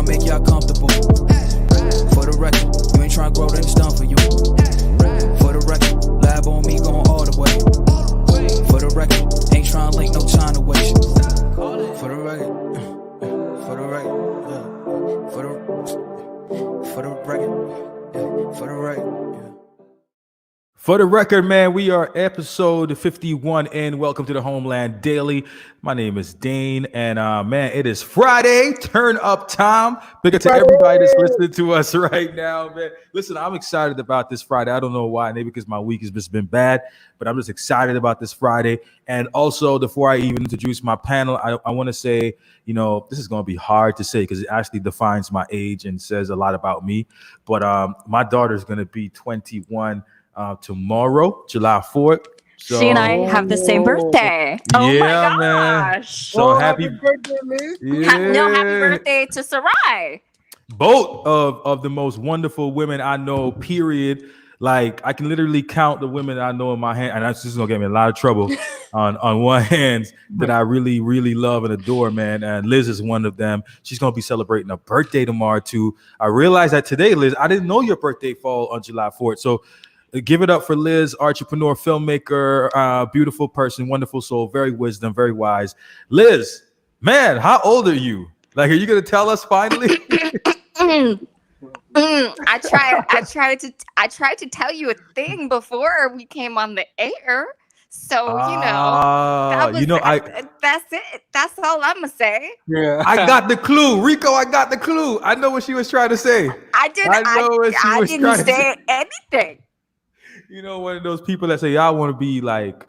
make y'all comfortable. For the record, you ain't tryna grow, then it's done for you. For the record, lab on me going all the way. For the record, ain't tryna link, no time to waste. For the record, for the record, for the record, for the record. For the record, man, we are episode 51 in. Welcome to the Homeland Daily. My name is Dane, and man, it is Friday. Turn up time. Big up to everybody that's listening to us right now, man. Listen, I'm excited about this Friday. I don't know why, maybe because my week has just been bad, but I'm just excited about this Friday. And also, before I even introduce my panel, I want to say, you know, this is going to be hard to say because it actually defines my age and says a lot about me. But my daughter is going to be 21 tomorrow, July 4th. So, she and I have the same birthday. Oh yeah, my gosh. Man. So happy birthday, Liz. No, happy birthday to Sarai. Both of the most wonderful women I know, period. Like, I can literally count the women I know in my hand, and that's just gonna get me in a lot of trouble on one hand that I really, really love and adore, man. And Liz is one of them. She's gonna be celebrating a birthday tomorrow too. I realized that today, Liz, I didn't know your birthday fall on July 4th. So give it up for Liz, entrepreneur, filmmaker, beautiful person, wonderful soul, very wisdom, very wise. Liz, man, how old are you? Like, are you gonna tell us finally? I tried to tell you a thing before we came on the air. So that's it. That's all I'm gonna say. Yeah, I got the clue, Rico. I got the clue. I know what she was trying to say. I didn't say anything. You know, one of those people that say, I want to be like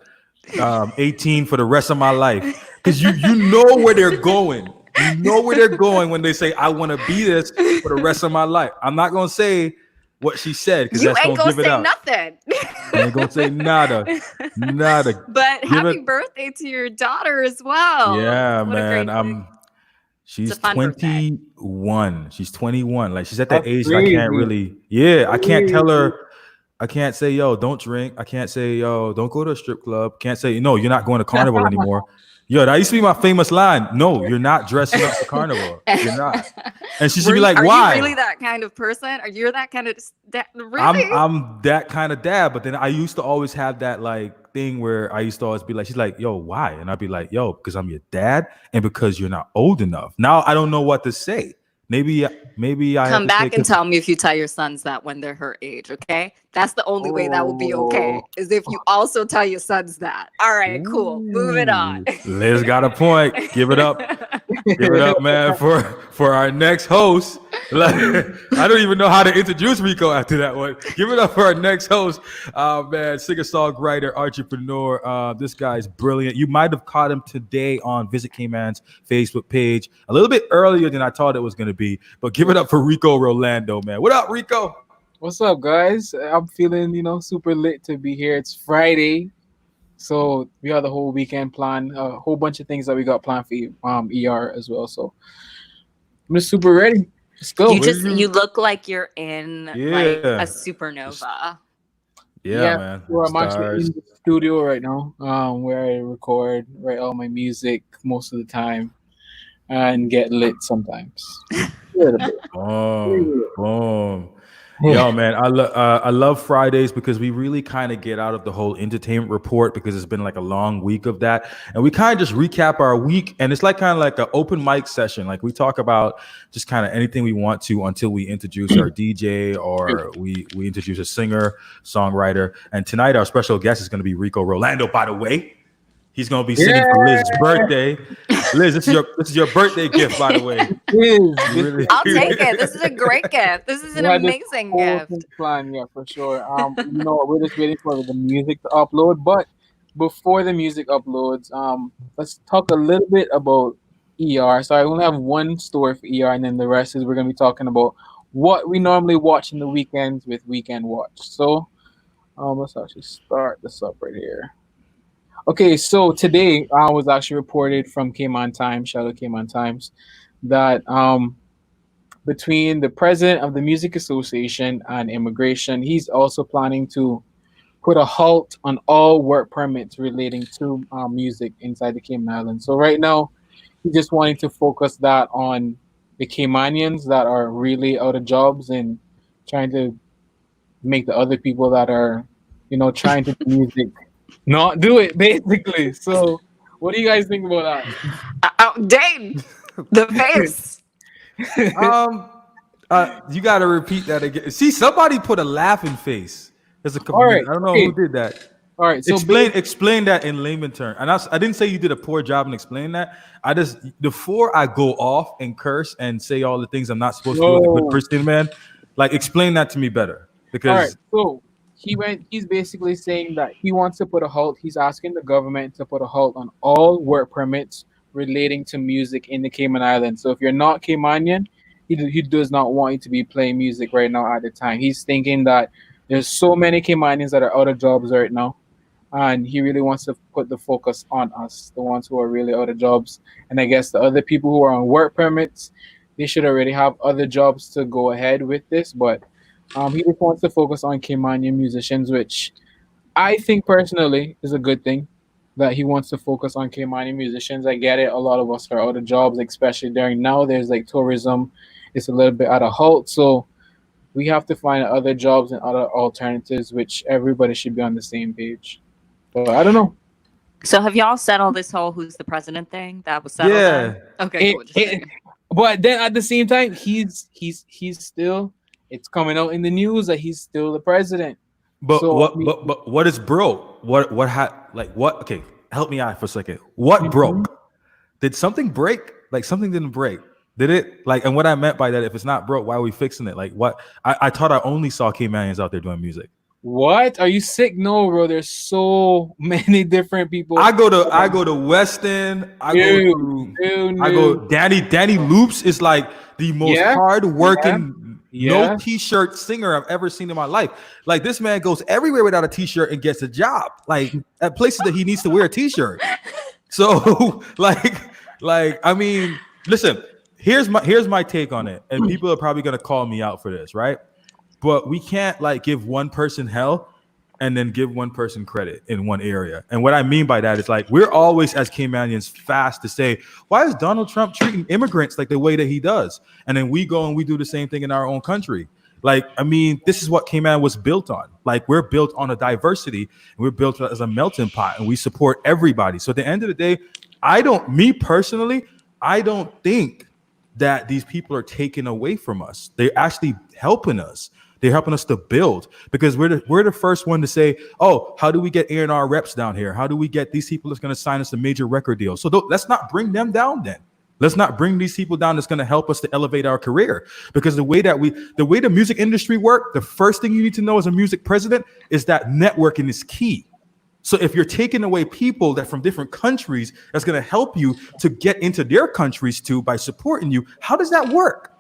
18 for the rest of my life. Because you know where they're going. You know where they're going when they say, I want to be this for the rest of my life. I'm not going to say what she said because that's going to give it out. Nothing. I ain't going to say nada. But happy birthday to your daughter as well. Yeah, man. She's 21. She's 21. Like, she's at that age that I can't really. Yeah, I can't tell her. I can't say, yo, don't drink. I can't say, yo, don't go to a strip club. Can't say, no, you're not going to carnival anymore. Yo, that used to be my famous line. No, you're not dressing up for carnival. You're not. And she should be like, why? Are you really that kind of person? Are you that kind of really? I'm that kind of dad. But then I used to always have that like thing where I used to always be like, she's like, yo, why? And I'd be like, yo, because I'm your dad and because you're not old enough. Now I don't know what to say. Maybe I come back and tell me if you tell your sons that when they're her age, okay? That's the only way that will be okay, is if you also tell your sons that. All right, cool. Moving on. Liz got a point. Give it up. Give it up, man, for our next host. Like, I don't even know how to introduce Rico after that one. Give it up for our next host. Man, singer-songwriter, entrepreneur. This guy's brilliant. You might have caught him today on Visit K-Man's Facebook page a little bit earlier than I thought it was going to be. But give it up for Rico Rolando, man. What up, Rico? What's up, guys? I'm feeling, super lit to be here. It's Friday, so we have the whole weekend plan. A whole bunch of things that we got planned for ER as well. So I'm just super ready. Let's go. You look like you're in like a supernova. Yeah, man. Well, I'm actually in the studio right now, where I record, write all my music most of the time, and get lit sometimes. Boom. Yo, man, I love Fridays because we really kind of get out of the whole entertainment report because it's been like a long week of that. And we kind of just recap our week. And it's like kind of like an open mic session. Like, we talk about just kind of anything we want to until we introduce our DJ or we introduce a singer, songwriter. And tonight our special guest is going to be Rico Rolando, by the way. He's gonna be singing for Liz's birthday. Liz, this is your birthday gift, by the way. I'll take it. This is a great gift. This is an amazing gift. Plan, yeah, for sure. We're just waiting for the music to upload. But before the music uploads, let's talk a little bit about ER. So I only have one story for ER, and then the rest is we're gonna be talking about what we normally watch in the weekends with Weekend Watch. So let's actually start this up right here. Okay, so today I was actually reported from Cayman Times, shout out Cayman Times, that between the president of the Music Association and immigration, he's also planning to put a halt on all work permits relating to music inside the Cayman Islands. So right now, he's just wanting to focus that on the Caymanians that are really out of jobs and trying to make the other people that are, trying to do music not do it, basically. So, what do you guys think about Dane, the face. that? Um, you got to repeat that again. See, somebody put a laughing face. There's a couple All minutes. right, I don't know who okay, did that. all right. So, Explain that in layman terms. And I didn't say you did a poor job in explaining that. I just before I go off and curse and say all the things I'm not supposed to do as a good whoa. Christian man, like explain that to me better All right, because so he's basically saying that he wants to put a halt. He's asking the government to put a halt on all work permits relating to music in the Cayman Islands. So if you're not Caymanian, he does not want you to be playing music right now at the time. He's thinking that there's so many Caymanians that are out of jobs right now, and he really wants to put the focus on us, the ones who are really out of jobs. And I guess the other people who are on work permits, they should already have other jobs to go ahead with this, but he just wants to focus on Caymanian musicians, which I think personally is a good thing. That he wants to focus on Caymanian musicians. I get it. A lot of us are out of jobs, especially during now. There's like tourism, it's a little bit at a halt. So we have to find other jobs and other alternatives, which everybody should be on the same page. But I don't know. So have y'all settled this whole who's the president thing? That was settled yeah. then? Okay, It, cool. Just it, checking. but then at the same time, he's still. It's coming out in the news that he's still the president. But So I what mean, but what is broke? What had like what okay, help me out for a second. What mhm. broke? Did something break? Like something didn't break. Did it? Like and what I meant by that, if it's not broke, why are we fixing it? Like what I thought I only saw Caymanians out there doing music. What? Are you sick? No, bro. There's so many different people. I go to Weston. New, new, I new. go Danny Loops is like the most Yeah, hard yeah, working no yeah. t-shirt singer I've ever seen in my life. Like this man goes everywhere without a t-shirt and gets a job. Like at places that he needs to wear a t-shirt. So like I mean, listen, here's my take on it. And people are probably gonna call me out for this, right? But we can't like give one person hell and then give one person credit in one area. And what I mean by that is like we're always as Caymanians fast to say, why is Donald Trump treating immigrants like the way that he does? And then we go and we do the same thing in our own country. Like, I mean, this is what Cayman was built on. Like, we're built on a diversity, and we're built as a melting pot, and we support everybody. So at the end of the day, me personally, I don't think that these people are taking away from us. They're actually helping us. They're helping us to build because we're the first one to say, oh, how do we get A&R reps down here? How do we get these people that's going to sign us a major record deal? So let's not bring them down then. Let's not bring these people down that's going to help us to elevate our career. Because the way the music industry work, the first thing you need to know as a music president is that networking is key. So if you're taking away people that from different countries, that's going to help you to get into their countries too by supporting you. How does that work?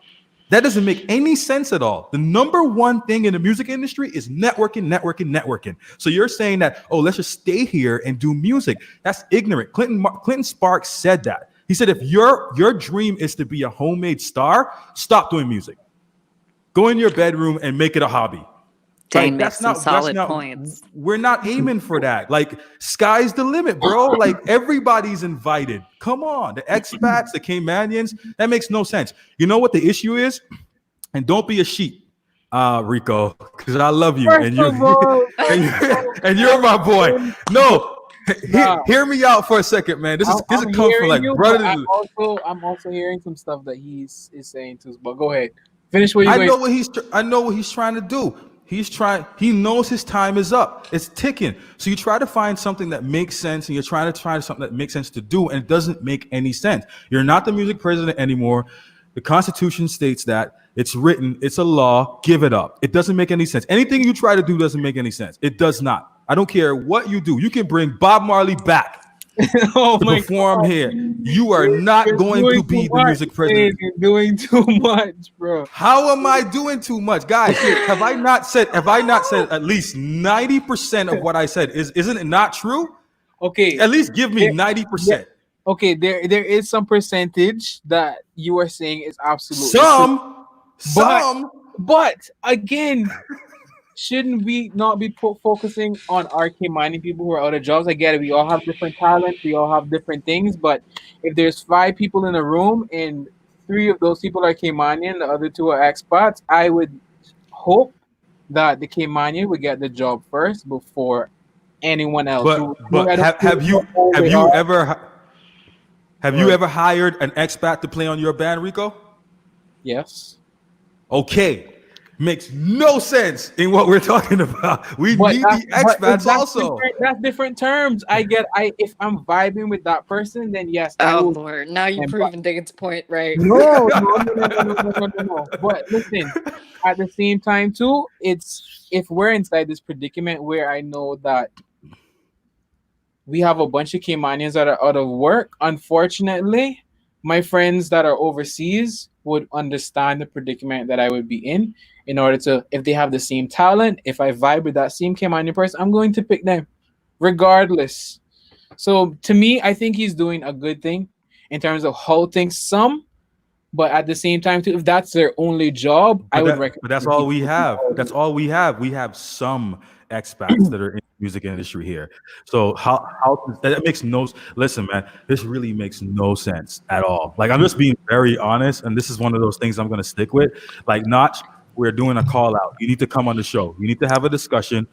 That doesn't make any sense at all. The number one thing in the music industry is networking. So you're saying that, oh, let's just stay here and do music. That's ignorant. Clinton Sparks said that. He said, if your dream is to be a homemade star, stop doing music. Go in your bedroom and make it a hobby. Dane Like makes some solid points. we're not aiming for that. Like sky's the limit, bro. Like everybody's invited. Come on, the expats, the Caymanians. That makes no sense. You know what the issue is? And don't be a sheep, Rico, because I love you First and of all, and you're my boy. No, nah, hear me out for a second, man. This I'm is come from hearing like you, but brother. I'm also hearing some stuff that he's is saying too. But go ahead, finish what you're going. I know what he's trying to do. He knows his time is up. It's ticking. So you try to find something that makes sense and you're trying to find something that makes sense to do and it doesn't make any sense. You're not the music president anymore. The Constitution states that it's written, it's a law, give it up. It doesn't make any sense. Anything you try to do doesn't make any sense. It does not. I don't care what you do. You can bring Bob Marley back Oh to my perform God. here. You are not You're going doing to too be the much, music president. You're doing too much, bro. How am I doing too much, guys? Have I not said at least 90% of what I said? Isn't it not true? Okay, At least give me 90%. okay. There is some percentage that you are saying is absolutely true. Some, But some. but again, shouldn't we not be focusing on our mining people who are out of jobs? I get it. We all have different talents. We all have different things. But if there's 5 people in a room and three of those people are Caymanian, the other two are expats, I would hope that the Caymanian would get the job first before anyone else. But have you ever hired an expat to play on your band, Rico? Yes. Okay. Makes no sense in what we're talking about. We need the expats also. That's different terms. If I'm vibing with that person, then yes, I Oh will. Lord, now you've And proven Dane's point, right? No. But listen, at the same time too, it's if we're inside this predicament where I know that we have a bunch of Caymanians that are out of work. Unfortunately, my friends that are overseas would understand the predicament that I would be in order to, if they have the same talent, if I vibe with that same Caymanian person, I'm going to pick them regardless. So to me, I think he's doing a good thing in terms of halting some, but at the same time, too, if that's their only job, I would recommend. But that's all we have. That's all we have. We have some expats that are in the music industry here. So how that makes no listen, man. This really makes no sense at all. Like I'm just being very honest, and this is one of those things I'm going to stick with. Like Notch, we're doing a call out. You need to come on the show. You need to have a discussion.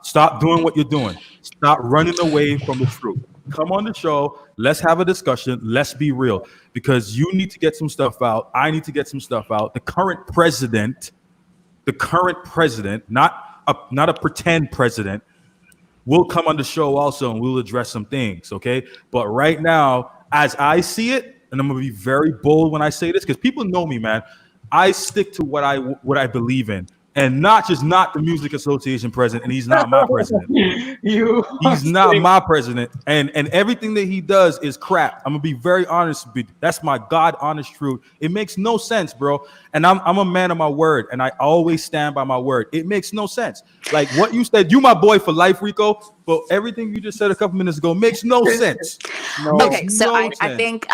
Stop doing what you're doing. Stop running away from the truth. Come on the show. Let's have a discussion. Let's be real. Because you need to get some stuff out. I need to get some stuff out. The current president, not a pretend president, will come on the show also and we'll address some things. Okay. But right now, as I see it, and I'm gonna be very bold when I say this, because people know me, man. I stick to what I believe in. And Notch is not the Music Association president, and he's not my president. He's not my president, and everything that he does is crap. I'm gonna be very honest. That's my God honest truth. It makes no sense, bro. And I'm a man of my word, and I always stand by my word. It makes no sense. Like what you said, you my boy for life, Rico. But everything you just said a couple minutes ago makes no sense. Okay, so I think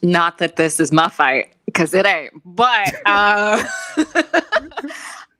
not that this is my fight because it ain't, but.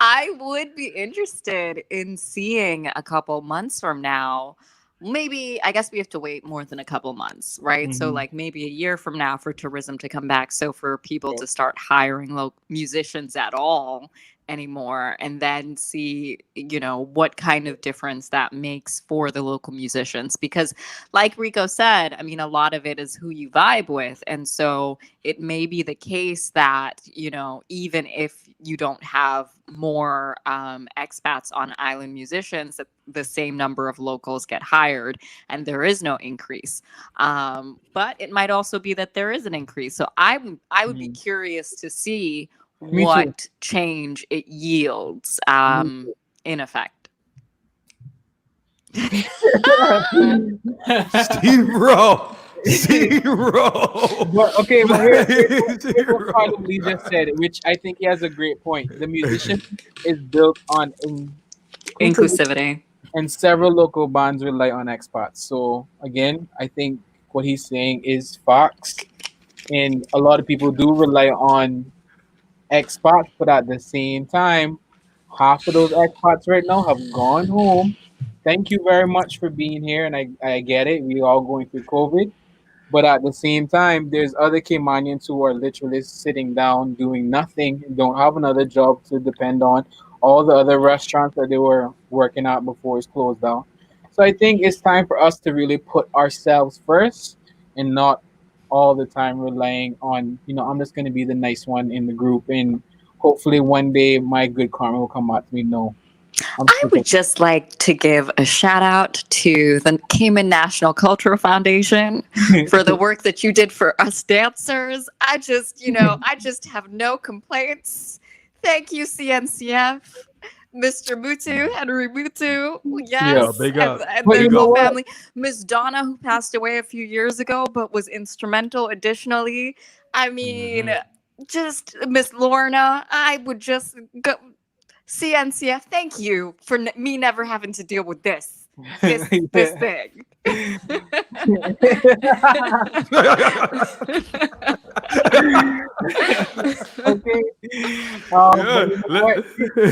I would be interested in seeing a couple months from now. Maybe, I guess we have to wait more than a couple months, right? Mm-hmm. So like maybe a year from now for tourism to come back. So for people to start hiring musicians at all anymore, and then see, what kind of difference that makes for the local musicians. Because like Rico said, I mean, a lot of it is who you vibe with. And so it may be the case that, even if you don't have more expats on island musicians, that the same number of locals get hired and there is no increase. But it might also be that there is an increase. So I would be curious to see what change it yields in effect. Zero. But here's what Lee just said, which I think he has a great point. The musician is built on inclusivity, and several local bands rely on expats. So again, I think what he's saying is facts, and a lot of people do rely on expats, but at the same time, half of those expats right now have gone home. Thank you very much for being here, and I get it. We're all going through COVID. But at the same time, there's other Caymanians who are literally sitting down doing nothing, don't have another job to depend on. All the other restaurants that they were working at before is closed down. So I think it's time for us to really put ourselves first and not all the time relying on, I'm just going to be the nice one in the group. And hopefully one day my good karma will come out to me. No. I would just like to give a shout out to the Cayman National Cultural Foundation for the work that you did for us dancers. I just have no complaints. Thank you, CNCF. Mr. Mutu, Henry Mutu, yes, yeah, big up. and their whole family. Miss Donna, who passed away a few years ago, but was instrumental additionally. I mean, just Miss Lorna, I would just go... CNCF, thank you for me never having to deal with this thing. Okay. We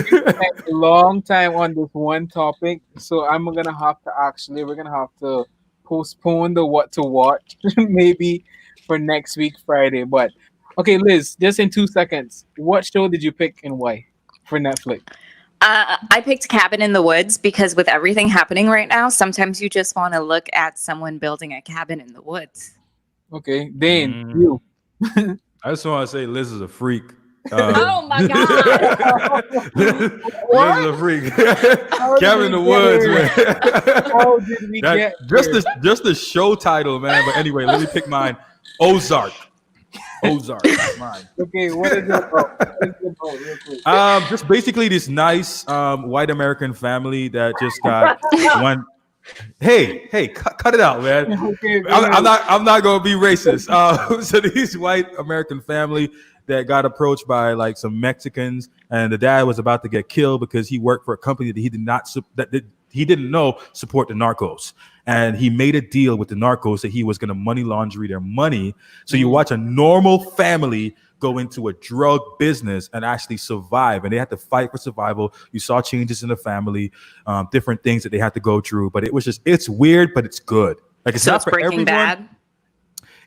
spent a long time on this one topic, so we're gonna have to postpone the what to watch maybe for next week Friday. But okay, Liz, just in 2 seconds, what show did you pick and why for Netflix? I picked Cabin in the Woods because with everything happening right now, sometimes you just want to look at someone building a cabin in the woods. Okay, Dane, Mm. you. I just want to say Liz is a freak. Oh my God. Liz is a freak. How did Cabin we in the get Woods, here? man. How did we get here? Just the show title, man. But anyway, let me pick mine. Ozark. Ozark. Mine. Okay, what is it about? What is it about, real quick? Just basically this nice white American family that just got one. Hey, cut it out, man. Okay, go I'm, ahead. I'm not gonna be racist. So these white American family that got approached by like some Mexicans, and the dad was about to get killed because he worked for a company that he did not he didn't know support the narcos, and he made a deal with the narcos that he was going to money laundry their money. So you watch a normal family go into a drug business and actually survive, and they had to fight for survival. You saw changes in the family, different things that they had to go through, but it's weird, but it's good. Like it's So not it's for Breaking everyone. Bad.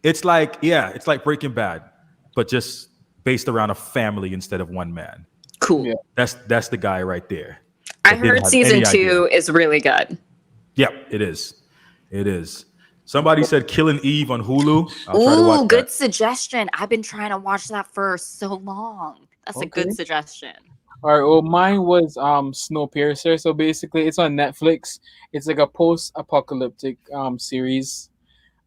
It's like Breaking Bad, but just based around a family instead of one man. Cool. Yeah. That's the guy right there. I that didn't heard have season any 2 idea. is really good. Yep, it is. It is. Somebody said Killing Eve on Hulu. I'll try to watch Ooh, good that. suggestion. I've been trying to watch that for so long. That's a Okay. good suggestion. All right. Well, mine was Snowpiercer. So basically, it's on Netflix. It's like a post-apocalyptic series,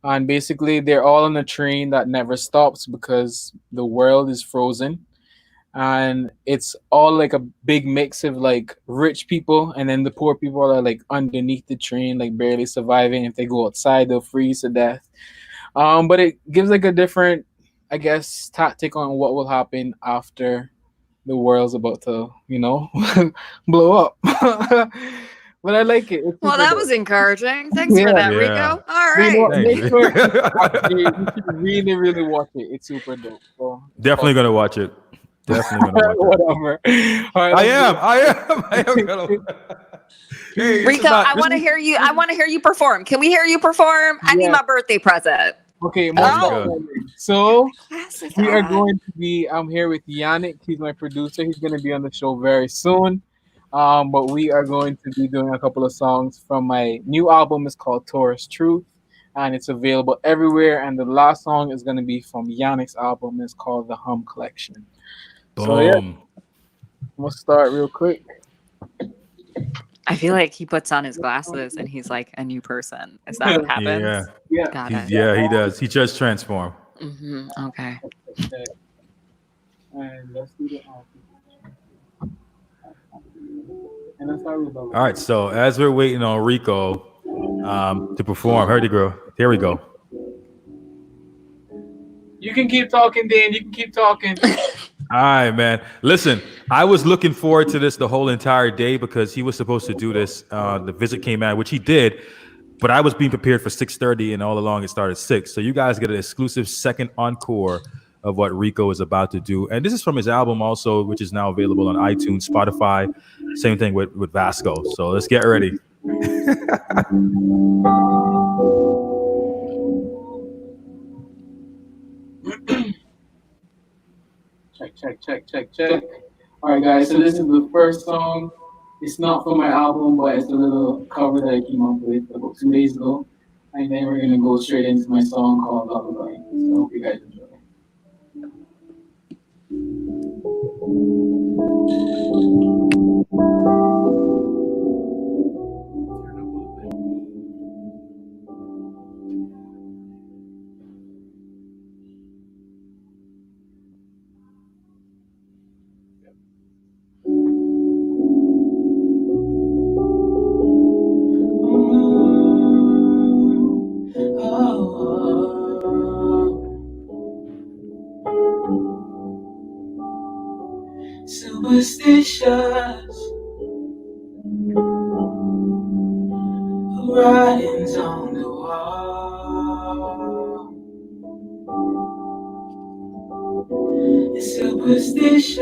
and basically, they're all on a train that never stops because the world is frozen, and it's all like a big mix of like rich people, and then the poor people are like underneath the train, like barely surviving. If they go outside, they'll freeze to death. But it gives like a different, I guess, tactic on what will happen after the world's about to, blow up. But I like it. It's Well, super that dope. was encouraging. Thanks for Yeah. that, Yeah. Rico. All You know, right. Thank make you. sure you should really, really watch it. It's super dope. So it's Definitely gonna watch it. Definitely gonna watch it. whatever. All right, I let's am gonna. Hey, this is Rico, not. I This want to is, hear you. I want to hear you perform. Can we hear you perform? I need Yeah. my birthday present. Okay, Oh. most definitely. So Glasses we are on. going to be. I'm here with Yannick. He's my producer. He's going to be on the show very soon. But we are going to be doing a couple of songs from my new album. It's called Taurus Truth, and it's available everywhere. And the last song is going to be from Yannick's album. It's called The Hum Collection. So yeah, boom. we'll start real quick. I feel like he puts on his glasses and he's like a new person. Is that what happens? Yeah. Yeah. Got it. Yeah, he does. He just transform. Okay. And let's do the and let's start with the All right. So as we're waiting on Rico to perform, here we go. You can keep talking, Dan. You can keep talking. All right, man. Listen, I was looking forward to this the whole entire day because he was supposed to do this. The visit came out, which he did, but I was being prepared for 6:30, and all along it started 6. So you guys get an exclusive second encore of what Rico is about to do, and this is from his album also, which is now available on iTunes, Spotify. Same thing with Vasco. So let's get ready. Check. All right, guys. So this is the first song. It's not from my album, but it's a little cover that I came up with about 2 days ago. And then we're gonna go straight into my song called Lullaby. So I hope you guys enjoy. Superstitious writings on the wall. It's superstitious.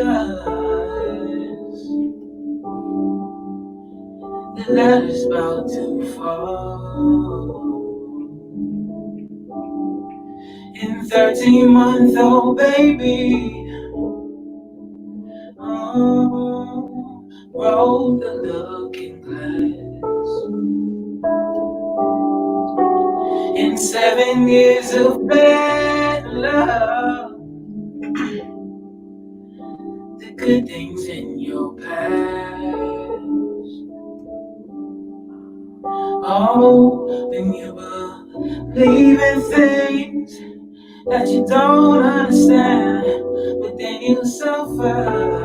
The ladder's about to fall. In 13-month-old baby. Oh, roll the looking glass. In 7 years of bad love, the good things in your past. Oh, when you believe in things that you don't understand, but then you suffer.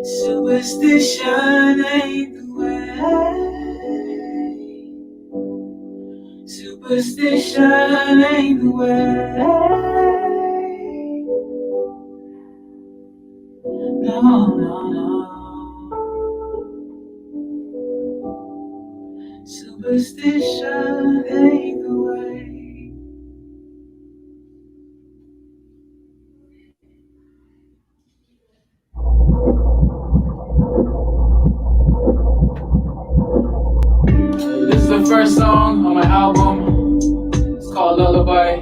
Superstition ain't the way. Superstition ain't the way. No, no, no. Superstition ain't the way. This is the first song on my album. It's called Lullaby.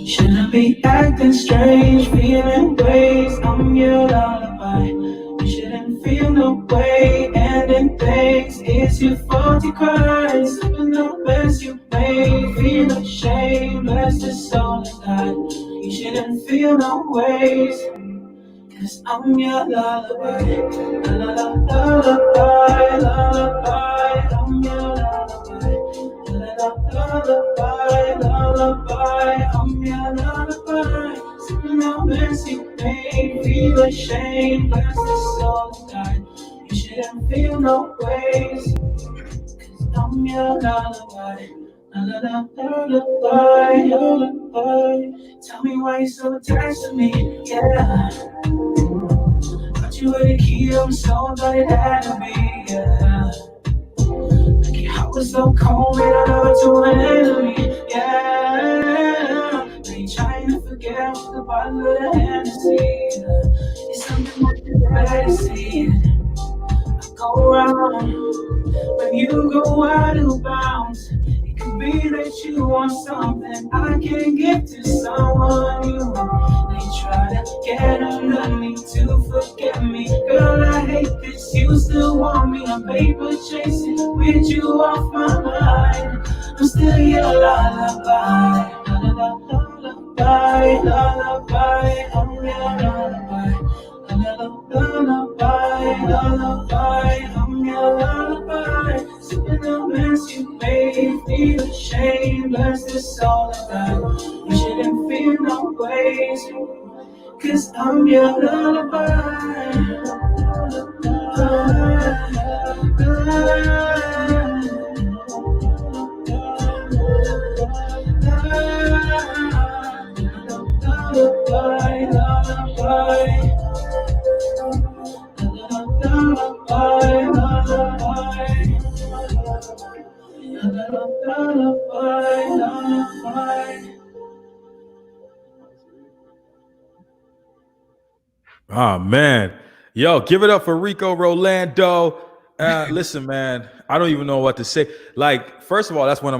Shouldn't be acting strange, feeling ways. I'm your lullaby. You shouldn't feel no way, and in things it's your fault you cry. Something the best you made, feel ashamed, bless the soul that died. You shouldn't feel no ways, cause I'm your lullaby. Lullaby, lullaby, I'm your lullaby. Lullaby, lullaby, I'm your lullaby. Something the best you made, feel ashamed, bless the soul that died. You shouldn't feel no ways, cause I'm your lullaby. Lullaby, lullaby. Tell me why you're so attached to me, yeah. Thought you were the key to my soul, but it had to be, yeah. Like your heart was so cold, made I love to an enemy, yeah. Now you trying to forget what the bottom of the Hennessy, yeah. It's something that you better see. I go around. When you go out of bounds, it could be that you want something I can't give to someone new. They try to get under me to forget me. Girl, I hate this, you still want me. I'm paper chasing with you off my mind. I'm still your lullaby. Lullaby, lullaby, I'm your lullaby. Lullaby, lullaby, I'm your lullaby. Sipping the mess you made, feel ashamed, bless the soul that died. You shouldn't feel no ways, cause I'm your lullaby. Lullaby, lullaby. Oh man, yo, give it up for Rico Rolando. Listen, man, I don't even know what to say. Like, first of all, that's one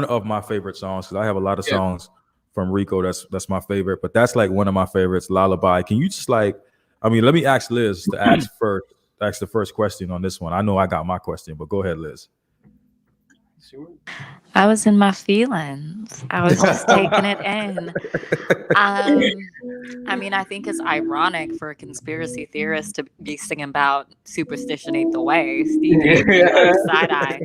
of my favorite songs because I have a lot of Yeah. songs from Rico. That's my favorite, but that's like one of my favorites. Lullaby. Can you just like, I mean, let me ask Liz to ask the first question on this one. I know I got my question, but go ahead, Liz. I was in my feelings. I was just taking it in. I mean, I think it's ironic for a conspiracy theorist to be singing about superstition ain't the way. Stevie would be like side eye.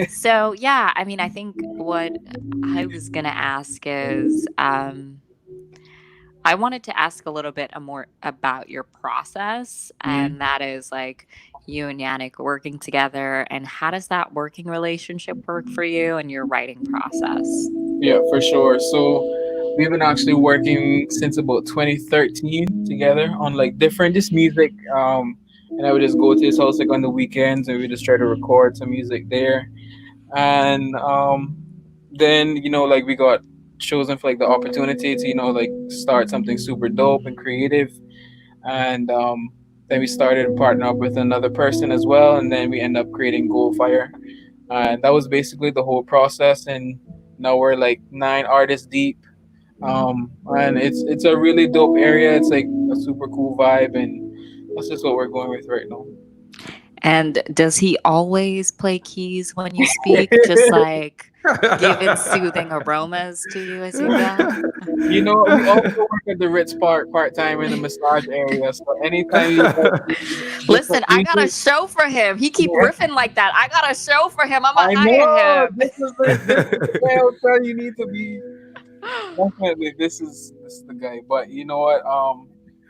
So yeah, I mean, I think what I was gonna ask is, I wanted to ask a little bit more about your process, and that is like you and Yannick working together, and how does that working relationship work for you and your writing process? Yeah, for sure. So we've been actually working since about 2013 together on like different just music. And I would just go to his house like on the weekends and we just try to record some music there. and then like we got chosen for like the opportunity to like start something super dope and creative, and then we started to partner up with another person as well, and then we end up creating Goldfire, and that was basically the whole process. And now we're like 9 artists deep, and it's a really dope area. It's like a super cool vibe, and that's just what we're going with right now. And does he always play keys when you speak, just like giving soothing aromas to you as you go? We also work at the Ritz part time in the massage area. So anytime you look up Listen, I got a music, show for him. He keep yeah, riffing like that. I got a show for him. I'm gonna I hire know him. this is the guy hotel you need to be. Definitely, this is the guy. But you know what?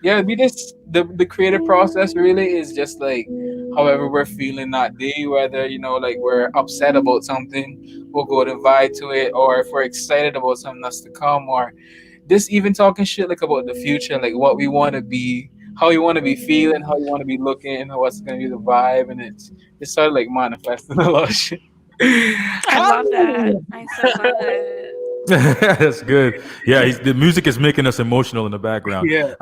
Yeah, we just the creative process really is just like however we're feeling that day. Whether like we're upset about something, we'll go to vibe to it, or if we're excited about something that's to come, or just even talking shit like about the future, like what we want to be, how you want to be feeling, how you want to be looking, what's gonna be the vibe, and it's sort of like manifesting a lot of shit. I love that. I so love it. That's good. Yeah, the music is making us emotional in the background. Yeah.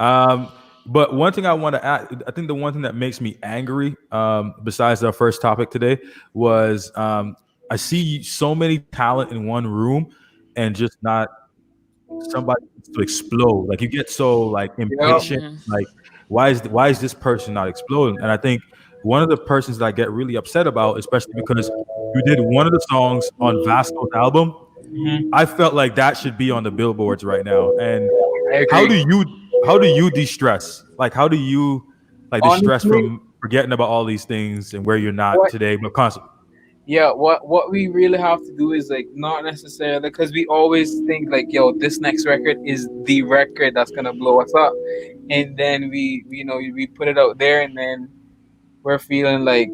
But one thing I want to add, I think the one thing that makes me angry, besides our first topic today, was I see so many talent in one room and just not somebody needs to explode. Like you get so like Yeah. impatient. Mhm. Like why is this person not exploding? And I think one of the persons that I get really upset about, especially because you did one of the songs on Vasco's album, Mhm. I felt like that should be on the billboards right now. And I how do agree. you how do you de-stress? Like how do you like de-stress Honestly, from forgetting about all these things and where you're not what today, but constantly? yeah, what we really have to do is like not necessarily because we always think like, yo, this next record is the record that's gonna blow us up, and then we put it out there, and then we're feeling like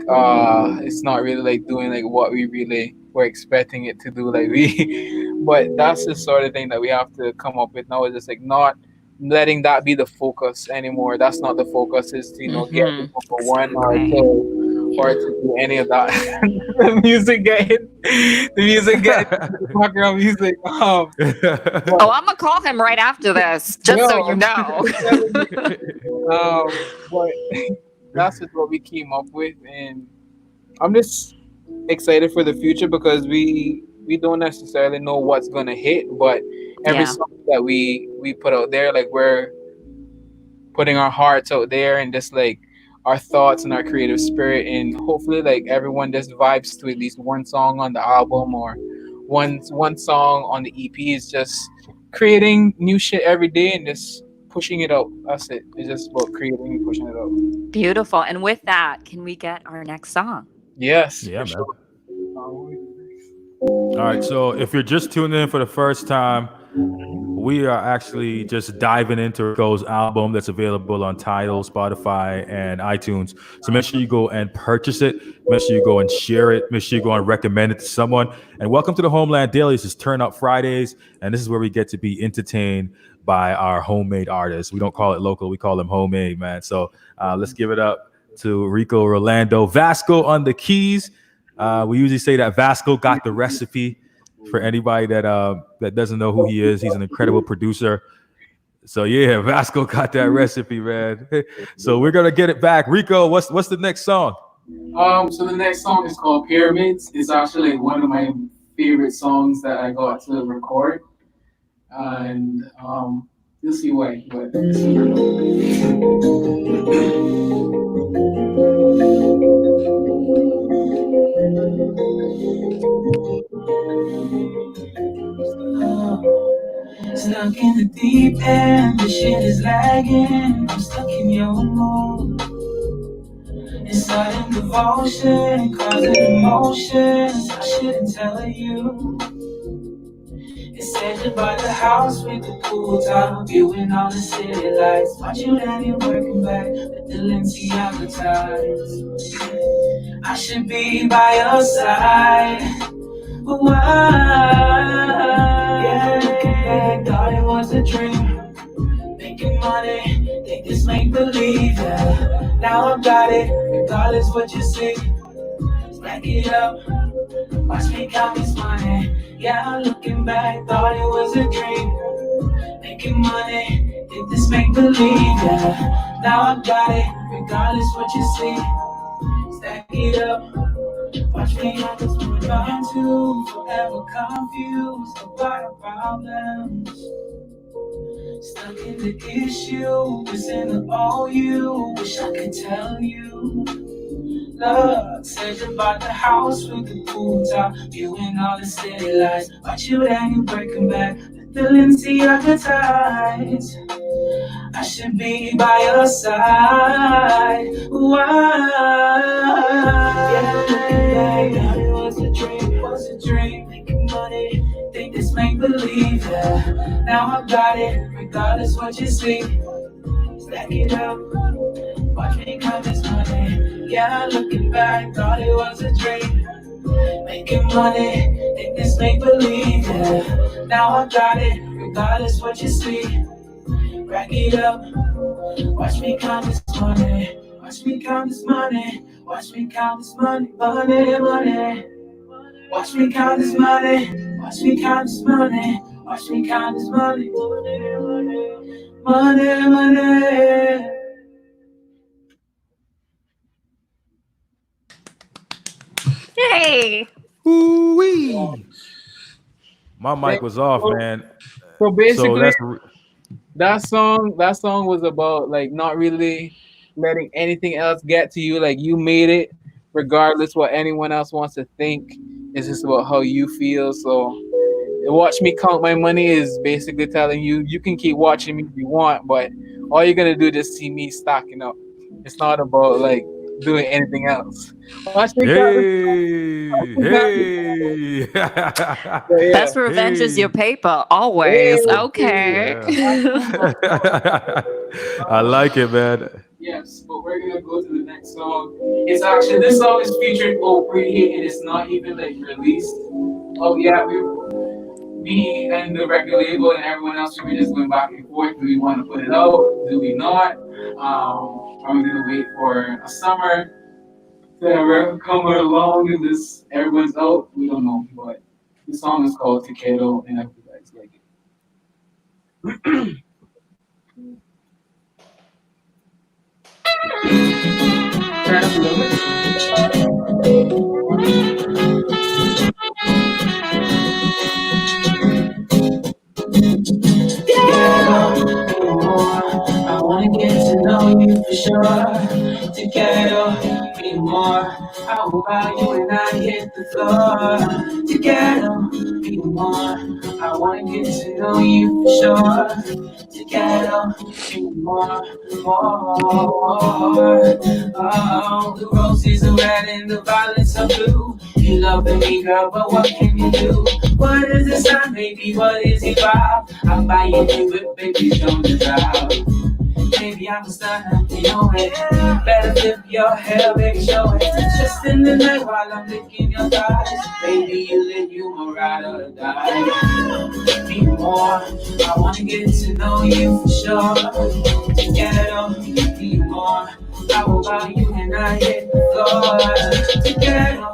it's not really like doing like what we really were expecting it to do, like we but that's the sort of thing that we have to come up with now, is just like not letting that be the focus anymore. That's not the focus, is to get the Mhm. number one, Exactly. or Yeah. to do any of that. The music getting the background music, Oh, but I'm gonna call him right after this, just so yo, you know. I'm telling you, but that's just what we came up with, and I'm just excited for the future because we don't necessarily know what's gonna hit, but every Yeah. song that we put out there, like we're putting our hearts out there, and just like our thoughts and our creative spirit, and hopefully like everyone just vibes to at least one song on the album, or one song on the EP. Is just creating new shit every day and just pushing it out. That's it. It's just about creating and pushing it out. Beautiful. And with that, can we get our next song? Yes, Yeah, for man. sure. All right. So if you're just tuning in for the first time, we are actually just diving into Rico's album that's available on Tidal, Spotify, and iTunes. So make sure you go and purchase it. Make sure you go and share it. Make sure you go and recommend it to someone. And welcome to the Homeland Daily. This is Turn Up Fridays, and this is where we get to be entertained by our homemade artists. We don't call it local; we call them homemade, man. So let's give it up to Rico Rolando Vasco on the keys. We usually say that Vasco got the recipe. For anybody that doesn't know who he is, he's an incredible producer. So yeah, Vasco got that recipe, man. So we're gonna get it back. Rico, what's the next song? So the next song is called Pyramids. It's actually like one of my favorite songs that I got to record, and you'll see why. But it's super dope. Stuck in the deep end, the shit is lagging. I'm stuck in your mood. It's sudden devotion, causing emotions. I shouldn't tell you. It said you bought the house with the pool top, viewing all the city lights. Watch you down here working back with the Balenciaga ties. I should be by your side, but why? Yeah, looking back, thought it was a dream. Making money, think this make believe, yeah. Now I got it, regardless what you see. Stack it up, Watch me count this money. Yeah, looking back, thought it was a dream. Making money, think this make believe. Yeah, now I got it. Regardless what you see, stack it up. Watch me count this money. I'm too forever confused about our problems. Stuck in the issue, missing the all you. Wish I could tell you. Love says about the house with the pool top, viewing all the city lights. Watch you then you breaking back, the Balenciaga ties. I should be by your side. Why? Yeah, looking back, it was a dream, was a dream. Making money, think this make believe. Yeah, now I got it, regardless what you see. Stack it up. Watch me count this money. Yeah, looking back, thought it was a dream. Making money, think this make believe. Yeah, now I got it, regardless what you see. Rack it up. Watch me count this money. Watch me count this money. Watch me count this money. Money, money. Watch me count this money. Watch me count this money. Watch me count this money. Money, money. Yay! Ooh-wee. My mic was off, man. So So basically, that's that song was about like not really letting anything else get to you. Like you made it, regardless what anyone else wants to think. It's just about how you feel. So watch me count my money is basically telling you you can keep watching me if you want, but all you're gonna do is just see me stocking up. It's not about like doing anything else. Watch me count. hey, hey, So, yeah. Best revenge is your hey. paper, always. Hey. Okay. I like it, man. Yes, but we're gonna go to the next song. It's actually this song is featured already and it's not even like released. Oh yeah, me and the record label and everyone else we were just going back and forth. Do we want to put it out? Do we not? Are we gonna wait for a summer to ever come along and this everyone's out? We don't know, but the song is called Takedo and I hope you guys like it. Turn up a little bit. I wanna get to know you for sure. Together, be more. How about you and I hit the floor? Together, be more. I wanna get to know you for sure. Together, be more, more. Oh, the roses are red and the violets are blue. You loving me, girl, but what can you do? What is the sign, baby? What is it about? I'll buy you new whip, baby, show me out. Maybe I'm a stunner, you know it. Better flip your hair, baby, show it. Just in the night while I'm licking your thighs. Baby, you lit, you my ride or die. Be more, I wanna get to know you for sure. Together, be more. How about you and I hit the floor? Together,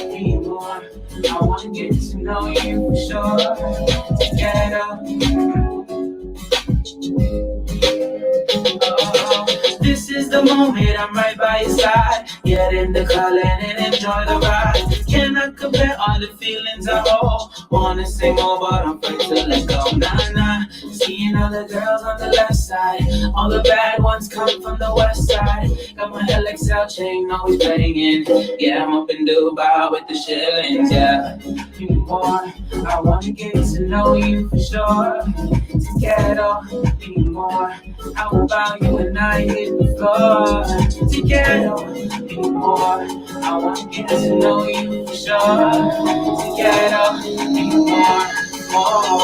be more. I wanna get to know you for sure. Together. This is the moment, I'm right by your side. Get in the car, land and enjoy the ride. Cannot compare all the feelings I hold. Wanna say more, but I'm afraid to let go. Nah, nah. Seeing all the girls on the left side. All the bad ones come from the west side. Got my LXL chain always banging. Yeah, I'm up in Dubai with the shillings, yeah. You more, I wanna get to know you for sure. Together, be more. How about you and I hit the floor? Together, be more. I wanna get to know you for sure. Together, be more, more.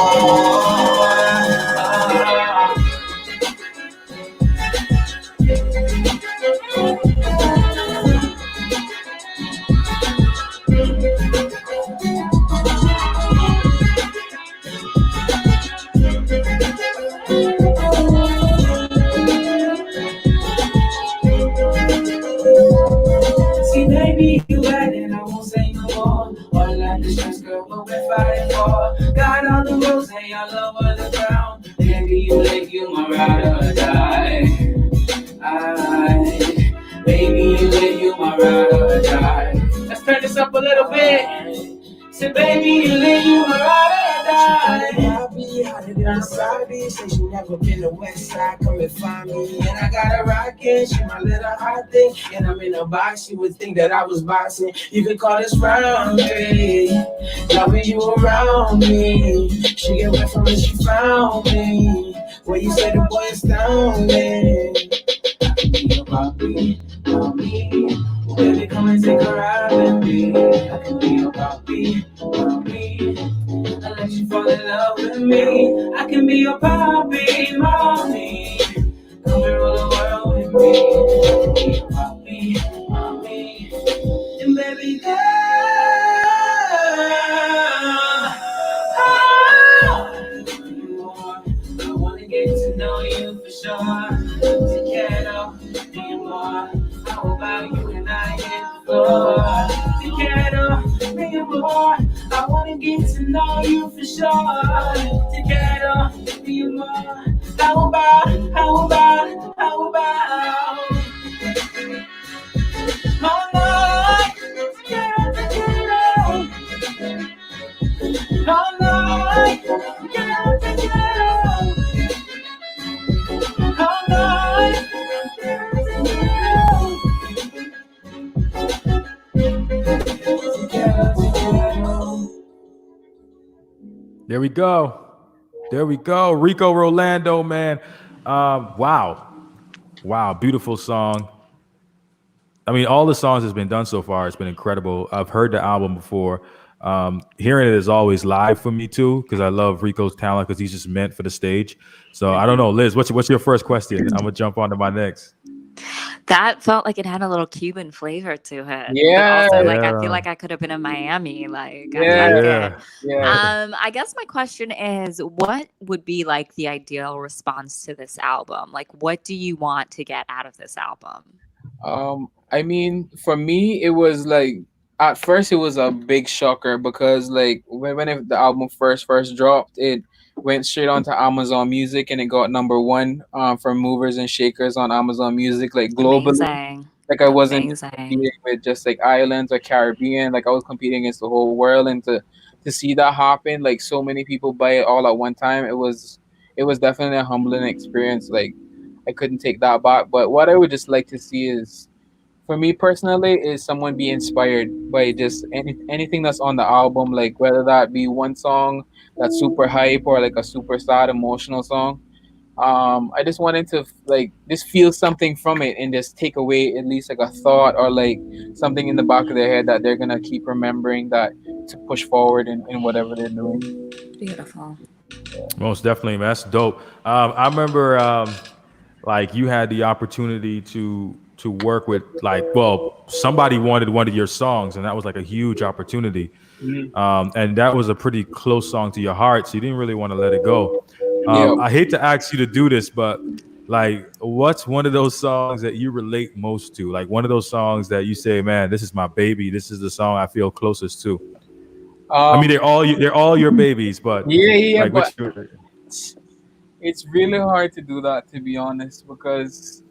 See, baby, you right and I won't say no more. All I over the ground. Baby, you like you my ride or die. Baby, you like you my ride or die. Let's turn this up a little bit. Say, baby, you like you my ride or die. I'll be hotter than the side bitch. Say she never been to West Side, come and find me. And I got a rocket, she my little hot thing. And I'm in a box, she would think that I was boxing. You could call this round three. Loving you around me. She get wet from when she found me. When you say the boy is down me. I can be your puppy, mommy. Baby, come and take a ride with me. I can be your puppy, mommy. I let you fall in love with me. I can be your puppy, mommy. Come and rule the world with me. I can be your puppy, mommy. And baby girl, I wanna get to know you for sure. Together, me and more. How about you and I hit the floor? Together, me and more. I wanna get to know you for sure. Together, me and more. How about? All night, together. All night, together. All night, There we go. There we go. Rico Rolando, man. Wow. Wow. Beautiful song. I mean, all the songs has been done so far. It's been incredible. I've heard the album before. Hearing it is always live for me too, because I love Rico's talent because he's just meant for the stage. So I don't know, Liz, what's your first question? I'm gonna jump on to my next. That felt like it had a little Cuban flavor to it. Yeah. But also, like, I Yeah. feel like I could have been in Miami. Like, I Yeah. like Yeah. it. Yeah. I guess my question is, what would be like the ideal response to this album? Like, what do you want to get out of this album? I mean, for me, it was like at first it was a big shocker because like the album first dropped, it went straight onto Amazon Music and it got number one for movers and shakers on Amazon Music, like globally. Amazing. Like I wasn't Amazing. competing with just like islands or Caribbean. Like I was competing against the whole world, and to see that happen, like so many people buy it all at one time, it was definitely a humbling experience. Like I couldn't take that back. But what I would just like to see is, for me personally, is someone be inspired by just anything that's on the album, like whether that be one song that's super hype or like a super sad emotional song. I just wanted to like just feel something from it and just take away at least like a thought or like something in the back of their head that they're gonna keep remembering, that to push forward in whatever they're doing. Beautiful. Most definitely, man. That's dope. I remember like you had the opportunity to work with like, well, somebody wanted one of your songs, and that was like a huge opportunity. Mhm. And that was a pretty close song to your heart, so you didn't really want to let it go. Yeah. I hate to ask you to do this, but like, what's one of those songs that you relate most to? Like one of those songs that you say, "Man, this is my baby. This is the song I feel closest to." I Um, mean, they're all your babies, but yeah, like, but which your it's really hard to do that, to be honest, because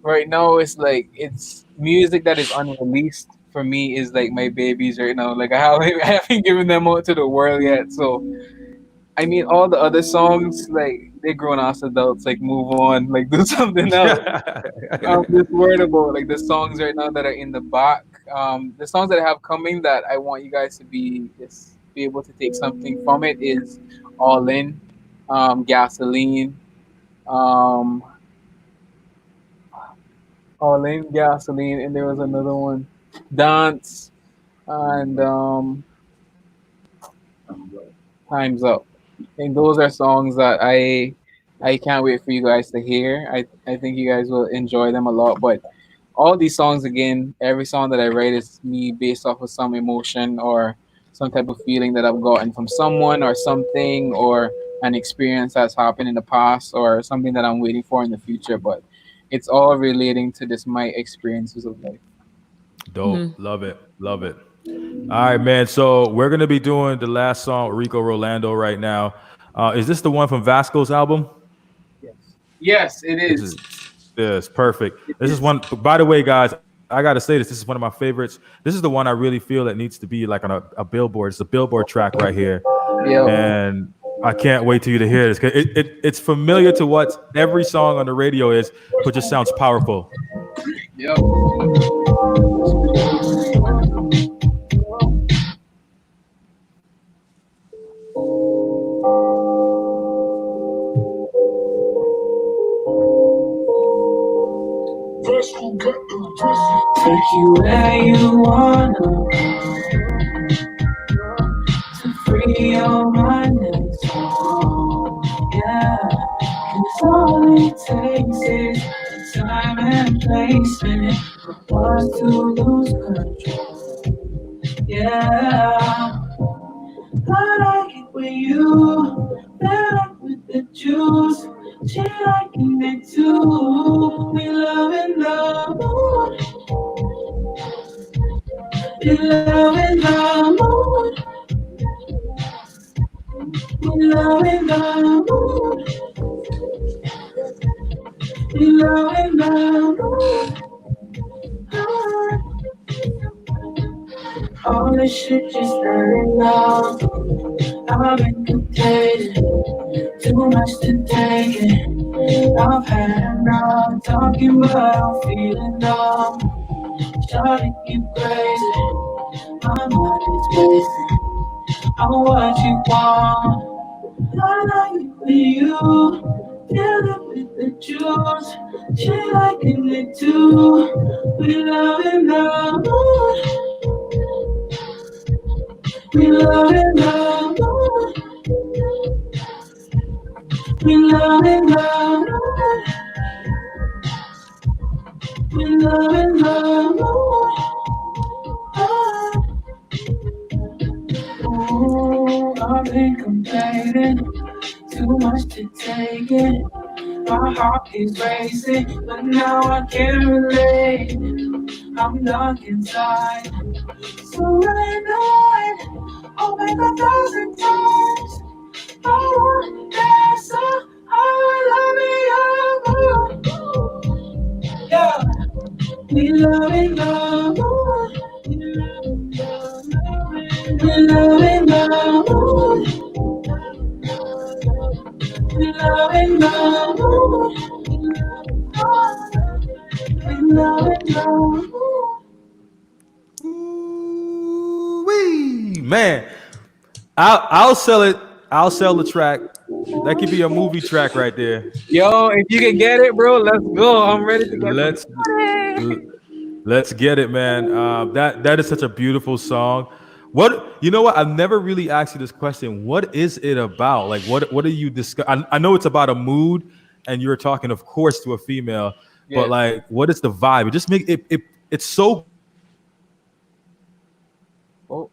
right now it's like it's music that is unreleased for me is like my babies right now. Like I haven't given them out to the world yet. So I mean, all the other songs, like they're grown ass adults. Like move on, like do something else. I'm just worried about like the songs right now that are in the back. The songs that I have coming that I want you guys to be able to take something from it is All In, Gasoline, um, All In, Gasoline, and there was another one, Dance, and Time's Up. And those are songs that I can't wait for you guys to hear. I think you guys will enjoy them a lot. But all these songs again, every song that I write is me based off of some emotion or some type of feeling that I've gotten from someone or something or an experience that's happened in the past or something that I'm waiting for in the future. But it's all relating to this my experiences of life. dope. Love it. Love it. All right, man. So we're gonna be doing the last song, Rico Rolando, right now. Is this the one from Vasco's album? Yes, it This is. is Yes, perfect. It This is is. one. By the way, guys, I gotta say this. This is one of my favorites. This is the one I really feel that needs to be like on a billboard. It's a billboard track right here, Yeah. and I can't wait to you to hear this. 'Cause it's familiar to what every song on the radio is, but just sounds powerful. Yep. Take you where you wanna to free your mind and soul. Yeah, 'cause all it takes is time and placement for us to lose control. Yeah, I like it when you fill up with the juice. She liking it too. We love in the mood. We love in the mood. We love in the mood. We love in the mood. All this shit just starting now. I've been contagious, too much to take it. I've had enough talking, but I'm feeling numb. Starting you crazy, my mind is racing. I'm what you want. I like it with you. Fill it with the juice. She liking it too. We love in the mood. We love in the mood. We love in the mood. We love in the mood. Ooh, I've been complaining, too much to take it. My heart is racing, but now I can't relate. I'm stuck inside, surrendered. I'll make 1,000 times. I want that so I love you. Yeah, we love in the mood. We love in the mood. We love in the mood. We love in the mood. Ooh-wee. Man, I'll sell it. I'll sell the track. That could be a movie track right there. Yo, if you can get it, bro, let's go. I'm ready to get Let's Hey. let's get it, man. That is such a beautiful song. What you know? What I've never really asked you this question. What is it about? Like, what are you discuss? I know it's about a mood, and you're talking, of course, to a female. Yeah. But like, what is the vibe? It just make it. It's so. Oh,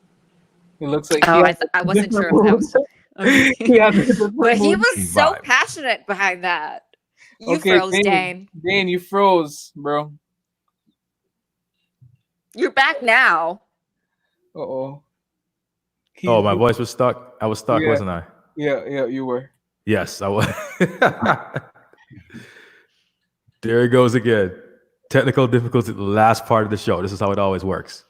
it looks like Oh, I wasn't sure if that was. Okay. Yeah, But he was so Vibe. passionate behind that. You okay, froze, Dane. Dane, you froze, bro. You're back now. Uh-oh. Oh, my voice was stuck. I was stuck, Yeah. wasn't I? Yeah, you were. Yes, I was. There it goes again. Technical difficulty. The last part of the show. This is how it always works.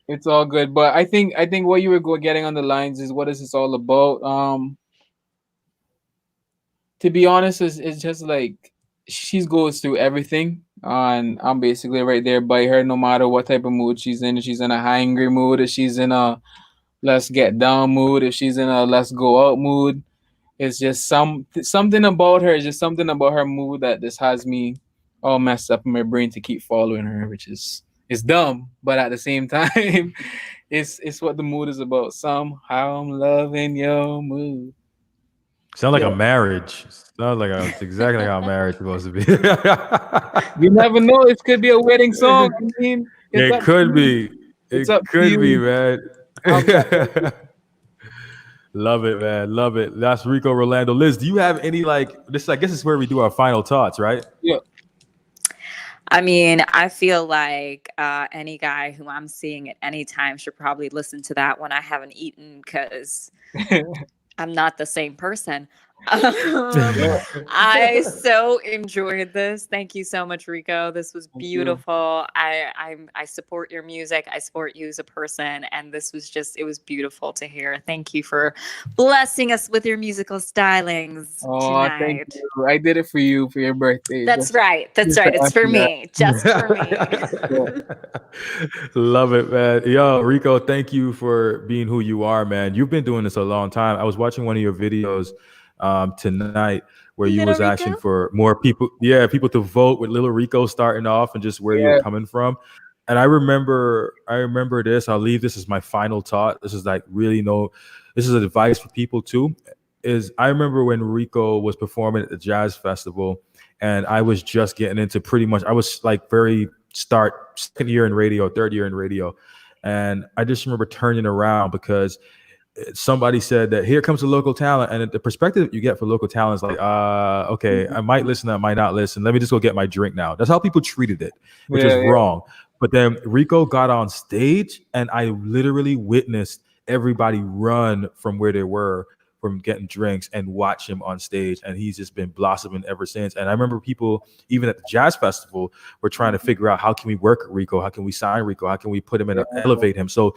It's all good, but I think what you were getting on the lines is what is this all about? To be honest, it's just like she goes through everything, and I'm basically right there by her, no matter what type of mood she's in. If she's in a hangry mood, if she's in a let's get down mood, if she's in a let's go out mood, it's just something about her. It's just something about her mood that just has me all messed up in my brain to keep following her, which is it's dumb, but at the same time, it's what the mood is about. Somehow I'm loving your mood. Sounds like Yeah. a marriage. Sounds like it's exactly how marriage is supposed to be. You never know. It could be a wedding song. I mean, it's It up to could you. be. It's It up to could be, you. man. I'm Love it, man. Love it. That's Rico Rolando. Liz, do you have any like this? I guess is where we do our final thoughts, right? Yeah. I mean, I feel like any guy who I'm seeing at any time should probably listen to that when I haven't eaten, because I'm not the same person. I so enjoyed this. Thank you so much, Rico. This was Thank you. beautiful. I support your music. I support you as a person, and this was just, it was beautiful to hear. Thank you for blessing us with your musical stylings Oh, thank tonight. you. I did it for you for your birthday. That's right. That's Just to right. It's ask for you that. me. Just for me. Love it, man. Yo, Rico, thank you for being who you are, man. You've been doing this a long time. I was watching one of your videos tonight where you Little was asking Rico. for more people, people to vote with Little Rico starting off and just where you were Yeah. coming from. And I remember this. I'll leave this as my final thought. This is like really this is advice for people too. Is I remember when Rico was performing at the jazz festival, and I was just getting into pretty much. I was like very start second year in radio, third year in radio, and I just remember turning around because somebody said that here comes the local talent, and the perspective you get for local talent is like, okay, I might listen, I might not listen. Let me just go get my drink now. That's how people treated it, which is Yeah, yeah. wrong. But then Rico got on stage, and I literally witnessed everybody run from where they were from getting drinks and watch him on stage, and he's just been blossoming ever since. And I remember people even at the jazz festival were trying to figure out, how can we work Rico, how can we sign Rico, how can we put him in, elevate him. So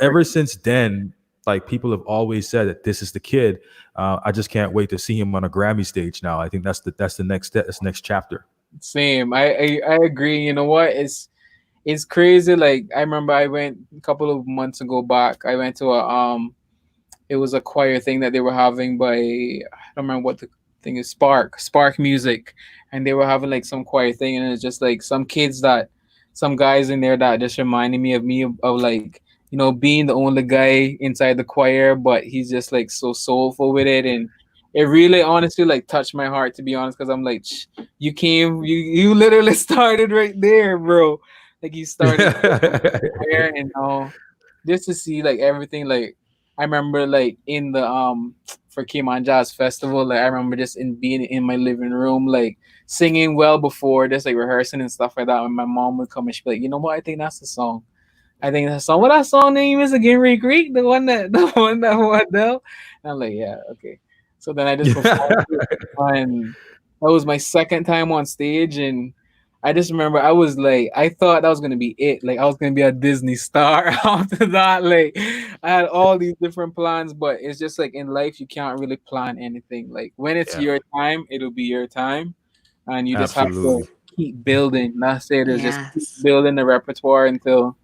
ever since then, like, people have always said that this is the kid. I just can't wait to see him on a Grammy stage now. I think that's the next step, that's the next chapter. Same. I agree. You know what? It's crazy. Like I remember I went a couple of months ago back. I went to a it was a choir thing that they were having by, I don't remember what the thing is, Spark Music, and they were having like some choir thing, and it's just like some guys in there that just reminded me of like, being the only guy inside the choir, but he's just like so soulful with it. And it really honestly like touched my heart, to be honest, because I'm like, you literally started right there, bro. Like you started there, and just to see like everything. Like I remember like in the for Cayman Jazz Festival, like I remember just in being in my living room, like singing well before, just like rehearsing and stuff like that. When my mom would come and she'd be like, you know what, I think that's the song. I think that song. What that song name is again? Rick Creek, the one that Adele. And I'm like, yeah, okay. So then I just performed it, and that was my second time on stage, and I just remember I was like, I thought that was gonna be it. Like I was gonna be a Disney star after that. Like I had all these different plans, but it's just like in life you can't really plan anything. Like when it's Yeah, your time, it'll be your time, and you just have to absolutely. keep building. Not say it is just keep Yes. building the repertoire until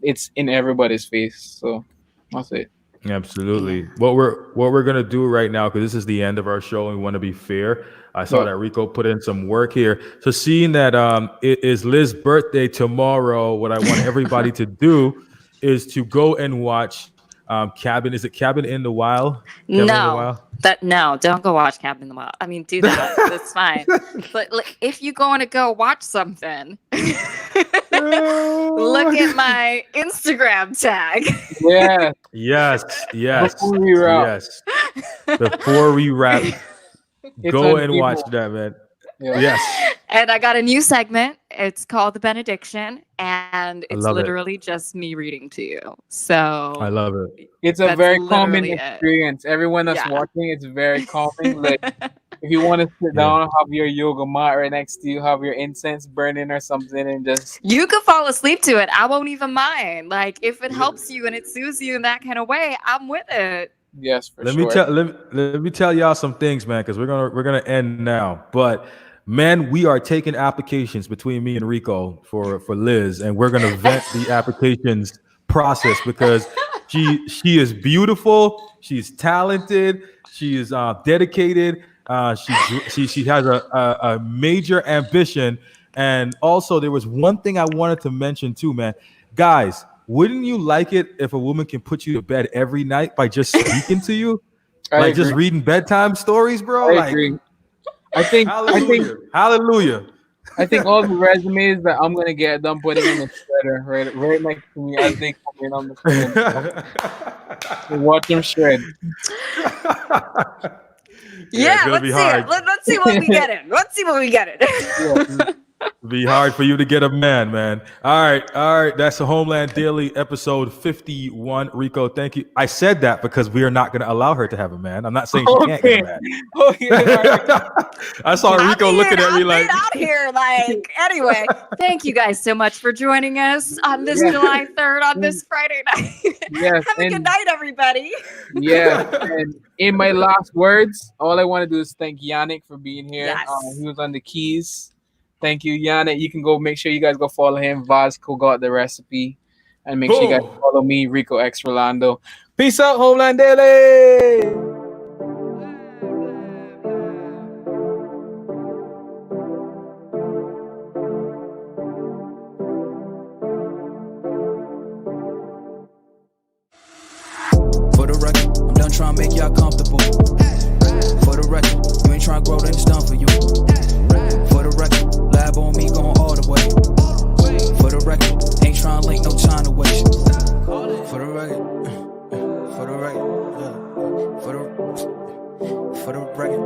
it's in everybody's face. So that's it. Absolutely. Yeah. What we're gonna do right now, because this is the end of our show, and we want to be fair. I saw So that Rico put in some work here. So seeing that it is Liz's birthday tomorrow, what I want everybody to do is to go and watch Cabin. Is it Cabin in the Wild? Cabin in the No, Wild? no, don't go watch Cabin in the Wild. I mean, do that. That's fine. But like, if you want to go watch something, look at my Instagram tag. yeah, Yes, yes, before we wrap, yes. Before we wrap, it's go on and watch people. that, man. Yeah. Yes, And I got a new segment. It's called The Benediction, and I it's love it. literally just me reading to you. I So love it. It's a that's very calming literally it. experience. Everyone that's Yeah. watching, it's very calming. Like if you want to sit Yeah. down, have your yoga mat right next to you, have your incense burning or something, and just You could fall asleep to it. I won't even mind. Like if it helps you and it soothes you in that kind of way, I'm with it. yes, for Let me sure. tell y'all some things, man, because we're gonna end now. But man, we are taking applications between me and Rico for Liz, and we're gonna vet the applications process because she is beautiful, she's talented, she is dedicated. She has a major ambition, and also there was one thing I wanted to mention too, man. Guys, wouldn't you like it if a woman can put you to bed every night by just speaking to you? I Like agree. just reading bedtime stories, bro? I Like, agree. I think hallelujah. all the resumes that I'm gonna get done putting in the shredder right next to me as they come in. I'm just gonna watch them shred. Yeah, it's gonna let's be see hard. it. Let's see what we get in. Let's see what we get in. Yeah. Be hard for you to get a man. All right. That's the Homeland Daily episode 51. Rico, thank you. I said that because we are not going to allow her to have a man. I'm not saying she can't get a man. Okay. All right. I saw Rico looking at me like, out here. Like, anyway, thank you guys so much for joining us on this July 3rd on this Friday night. Yes, Have a good night, everybody. Yeah, and in my last words, all I want to do is thank Yannick for being here. Yes. He was on the keys. Thank you, Yannick. You can go make sure you guys go follow him. Vasco got the recipe. And make sure you guys follow me, Rico X Rolando. Peace out, Homeland Daily! For the record, I'm done trying to make y'all comfortable. For the record, you ain't trying to grow, then it's done for you. For the record, lab on me going all the way. For the record, ain't trying to link, no time to waste. For the record, for the record, for the record.